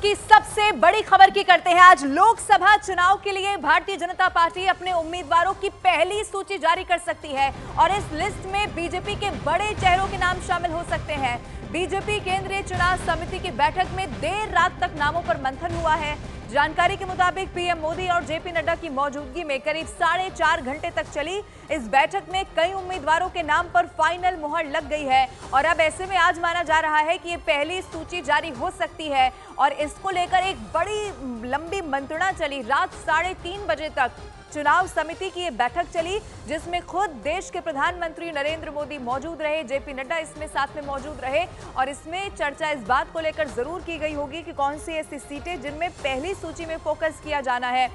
की सबसे बड़ी खबर की करते हैं। आज लोकसभा चुनाव के लिए भारतीय जनता पार्टी अपने उम्मीदवारों की पहली सूची जारी कर सकती है और इस लिस्ट में बीजेपी के बड़े चेहरों के नाम शामिल हो सकते हैं। बीजेपी केंद्रीय चुनाव समिति की बैठक में देर रात तक नामों पर मंथन हुआ है। जानकारी के मुताबिक पीएम मोदी और जेपी नड्डा की मौजूदगी में करीब 4.5 घंटे तक चली इस बैठक में कई उम्मीदवारों के नाम पर फाइनल मुहर लग गई है और अब ऐसे में आज माना जा रहा है कि ये पहली सूची जारी हो सकती है और इसको लेकर एक बड़ी लंबी मंत्रणा चली। रात 3:30 बजे तक चुनाव समिति की ये बैठक चली जिसमें खुद देश के प्रधानमंत्री नरेंद्र मोदी मौजूद रहे, जेपी नड्डा इसमें साथ में मौजूद रहे और इसमें चर्चा इस बात को लेकर जरूर की गई होगी कि कौन सी ऐसी सीटें जिनमें पहली सूची में फोकस किया जाना है।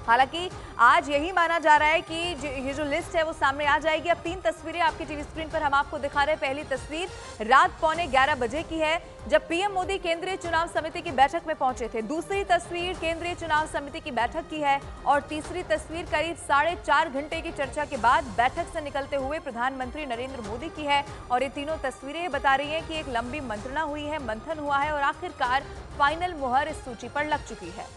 हालांकि आज यही माना जा रहा है कि ये जो लिस्ट है वो सामने आ जाएगी। अब 3 तस्वीरें आपकी टीवी स्क्रीन पर हम आपको दिखा रहे हैं। पहली तस्वीर रात 11:15 बजे की है जब पीएम मोदी केंद्रीय चुनाव समिति की बैठक में पहुंचे थे। दूसरी तस्वीर केंद्रीय चुनाव समिति की बैठक की है और तीसरी तस्वीर करीब 4.5 घंटे की चर्चा के बाद बैठक से निकलते हुए प्रधानमंत्री नरेंद्र मोदी की है और ये तीनों तस्वीरें बता रही है कि एक लंबी मंत्रणा हुई है, मंथन हुआ है और आखिरकार फाइनल मुहर इस सूची पर लग चुकी है।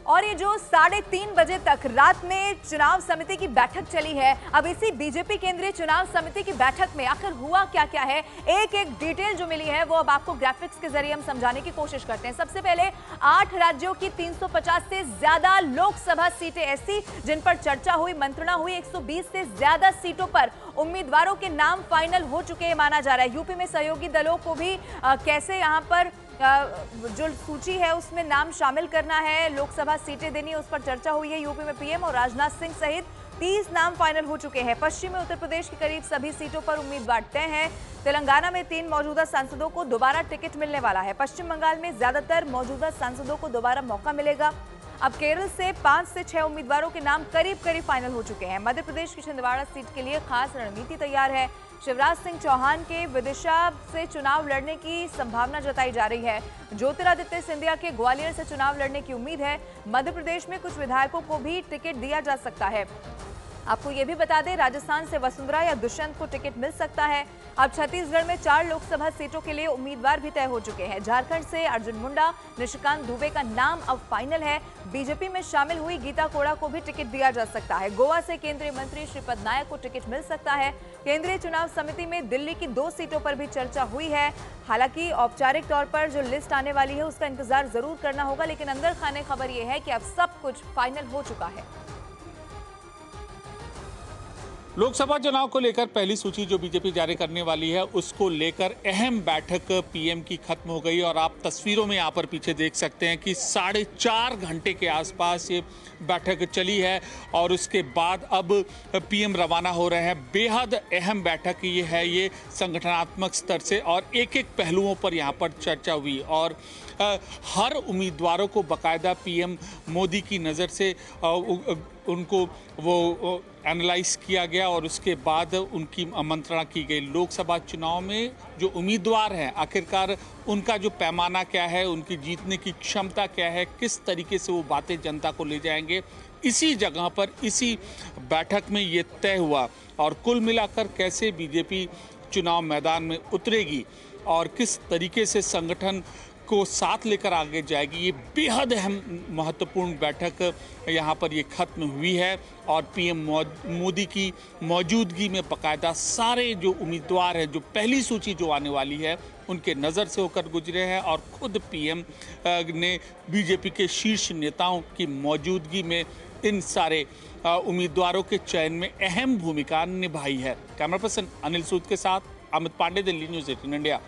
और ये जो 3:30 बजे तक रात में चुनाव समिति की बैठक चली है, अब इसी बीजेपी केंद्रीय चुनाव समिति की बैठक में आखिर हुआ क्या क्या है, एक एक डिटेल जो मिली है वो अब आपको ग्राफिक्स के जरिए हम समझाने की कोशिश करते हैं। सबसे पहले 8 राज्यों की 350 से ज्यादा लोकसभा सीटें ऐसी जिन पर चर्चा हुई, मंत्रणा हुई। 120 से ज्यादा सीटों पर उम्मीदवारों के नाम फाइनल हो चुके हैं माना जा रहा है। यूपी में सहयोगी दलों को भी कैसे यहाँ पर जो सूची है उसमें नाम शामिल करना है, लोकसभा सीटें देनी है, उस पर चर्चा हुई है। यूपी में पीएम और राजनाथ सिंह सहित 30 नाम फाइनल हो चुके हैं। पश्चिम में उत्तर प्रदेश की करीब सभी सीटों पर उम्मीदवार तय हैं। तेलंगाना में 3 मौजूदा सांसदों को दोबारा टिकट मिलने वाला है। पश्चिम बंगाल में ज्यादातर मौजूदा सांसदों को दोबारा मौका मिलेगा। अब केरल से 5 से 6 उम्मीदवारों के नाम करीब करीब फाइनल हो चुके हैं। मध्य प्रदेश की छिंदवाड़ा सीट के लिए खास रणनीति तैयार है। शिवराज सिंह चौहान के विदिशा से चुनाव लड़ने की संभावना जताई जा रही है। ज्योतिरादित्य सिंधिया के ग्वालियर से चुनाव लड़ने की उम्मीद है। मध्य प्रदेश में कुछ विधायकों को भी टिकट दिया जा सकता है। आपको ये भी बता दें, राजस्थान से वसुंधरा या दुष्यंत को टिकट मिल सकता है। अब छत्तीसगढ़ में 4 लोकसभा सीटों के लिए उम्मीदवार भी तय हो चुके हैं। झारखंड से अर्जुन मुंडा, निशिकांत दुबे का नाम अब फाइनल है। बीजेपी में शामिल हुई गीता कोड़ा को भी टिकट दिया जा सकता है। गोवा से केंद्रीय मंत्री श्रीपद नायक को टिकट मिल सकता है। केंद्रीय चुनाव समिति में दिल्ली की 2 सीटों पर भी चर्चा हुई है। हालांकि औपचारिक तौर पर जो लिस्ट आने वाली है उसका इंतजार जरूर करना होगा, लेकिन अंदर खाने खबर यह है कि अब सब कुछ फाइनल हो चुका है। लोकसभा चुनाव को लेकर पहली सूची जो बीजेपी जारी करने वाली है उसको लेकर अहम बैठक पीएम की खत्म हो गई और आप तस्वीरों में यहाँ पर पीछे देख सकते हैं कि 4.5 घंटे के आसपास ये बैठक चली है और उसके बाद अब पीएम रवाना हो रहे हैं। बेहद अहम बैठक ये है, ये संगठनात्मक स्तर से और एक-एक पहलुओं पर यहाँ पर चर्चा हुई और हर उम्मीदवारों को बाकायदा पीएम मोदी की नज़र से उनको वो एनालाइज किया गया और उसके बाद उनकी मंत्रणा की गई। लोकसभा चुनाव में जो उम्मीदवार हैं आखिरकार उनका जो पैमाना क्या है, उनकी जीतने की क्षमता क्या है, किस तरीके से वो बातें जनता को ले जाएंगे, इसी जगह पर इसी बैठक में ये तय हुआ और कुल मिलाकर कैसे बीजेपी चुनाव मैदान में उतरेगी और किस तरीके से संगठन को साथ लेकर आगे जाएगी, ये बेहद अहम महत्वपूर्ण बैठक यहाँ पर ये खत्म हुई है और पीएम मोदी की मौजूदगी में बाकायदा सारे जो उम्मीदवार हैं, जो पहली सूची जो आने वाली है उनके नज़र से होकर गुजरे हैं और खुद पीएम ने बीजेपी के शीर्ष नेताओं की मौजूदगी में इन सारे उम्मीदवारों के चयन में अहम भूमिका निभाई है। कैमरा पर्सन अनिल सूद के साथ अमित पांडे, दिल्ली न्यूज़ 18 इंडिया।